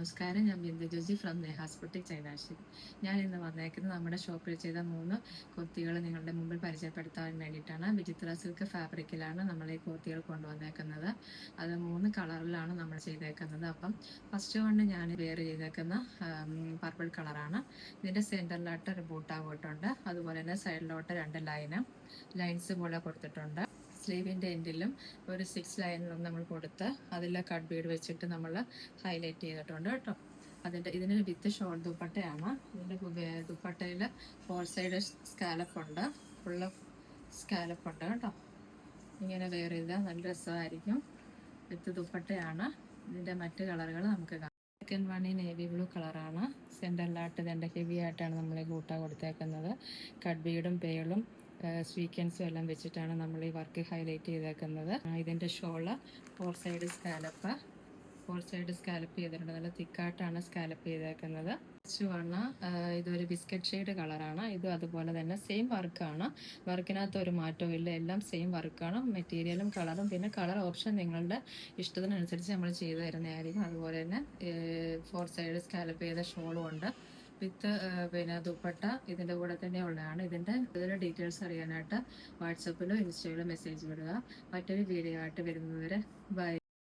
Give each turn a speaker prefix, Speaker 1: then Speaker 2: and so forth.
Speaker 1: നമസ്കാരം. ഞാൻ Bindu Joji from Neha's boutique Changanassery. ഞാൻ ഇന്ന് വന്നേക്കുന്നത് നമ്മുടെ ഷോപ്പിൽ ചെയ്ത 3 കുർത്തികൾ നിങ്ങളുടെ മുമ്പിൽ പരിചയപ്പെടുത്താൻ വേണ്ടിയിട്ടാണ്. വിചിത്ര സിൽക്ക് ഫാബ്രിക്കിലാണ് നമ്മൾ ഈ കുർത്തികൾ കൊണ്ടുവന്നേക്കുന്നത്. അത് 3 കളറിലാണ് നമ്മൾ ചെയ്തേക്കുന്നത്. അപ്പം ഫസ്റ്റ് കൊണ്ട് ഞാൻ വെയർ ചെയ്തേക്കുന്ന പർപ്പിൾ കളറാണ്. ഇതിൻ്റെ സെൻറ്ററിലായിട്ട് ഒരു ബൂട്ടാ പോയിട്ടുണ്ട്. അതുപോലെ തന്നെ സൈഡിലോട്ട് 2 ലൈൻസ് പോലെ കൊടുത്തിട്ടുണ്ട്. സ്ലീവിൻ്റെ എൻഡിലും ഒരു 6 ലൈനിലും നമ്മൾ കൊടുത്ത് അതിൽ കട്ട് ബീഡ് വെച്ചിട്ട് നമ്മൾ ഹൈലൈറ്റ് ചെയ്തിട്ടുണ്ട് കേട്ടോ. ഇതിന് വിത്ത് ഷോൾ ദുപ്പട്ടയാണ്. ഇതിൻ്റെ ദുപ്പട്ടയിൽ 4 സൈഡ് സ്കാലപ്പ് ഉണ്ട്, ഫുള്ള് സ്കാലപ്പ് ഉണ്ട് കേട്ടോ. ഇങ്ങനെ വെയർ ചെയ്താൽ നല്ല രസമായിരിക്കും. വിത്ത് ദുപ്പട്ടയാണ്. ഇതിൻ്റെ മറ്റ് കളറുകൾ നമുക്ക് കാണാം. സെക്കൻഡ് വൺ നേവി ബ്ലൂ കളറാണ്. സെൻറ്ററിലായിട്ട് ഇതിൻ്റെ ഹെവി ആയിട്ടാണ് നമ്മൾ ഈ കൂട്ട കൊടുത്തേക്കുന്നത്. കട്ട് ബീഡും പേളും സ്വീക്വൻസും എല്ലാം വെച്ചിട്ടാണ് നമ്മൾ ഈ വർക്ക് ഹൈലൈറ്റ് ചെയ്തേക്കുന്നത്. ഇതിൻ്റെ ഷോള് 4 സൈഡ് സ്കാലപ്പ് ചെയ്തിട്ടുണ്ട്. നല്ല തിക്കായിട്ടാണ് സ്കാലപ്പ് ചെയ്തേക്കുന്നത്. ഇതൊരു ബിസ്ക്കറ്റ് ഷെയ്ഡ് കളറാണ്. ഇതും അതുപോലെ തന്നെ സെയിം വർക്കാണ്. വർക്കിനകത്ത് ഒരു മാറ്റവും ഇല്ല, എല്ലാം സെയിം വർക്കാണ്. മെറ്റീരിയലും കളറും പിന്നെ കളർ ഓപ്ഷൻ നിങ്ങളുടെ ഇഷ്ടത്തിനനുസരിച്ച് നമ്മൾ ചെയ്തു തരുന്നതായിരിക്കും. അതുപോലെ തന്നെ 4 സൈഡ് സ്കാലപ്പ് ചെയ്ത ഷോളും ഉണ്ട്. വിത്ത് പിന്നെ ദുപ്പട്ട ഇതിൻ്റെ കൂടെ തന്നെ ഉള്ളതാണ്. ഇതിൻ്റെ ഡീറ്റെയിൽസ് അറിയാനായിട്ട് വാട്സപ്പിലോ ഇൻസ്റ്റയിലോ മെസ്സേജ് വിടുക. മറ്റൊരു വീഡിയോ ആയിട്ട് വരുന്നവരെ ബൈ.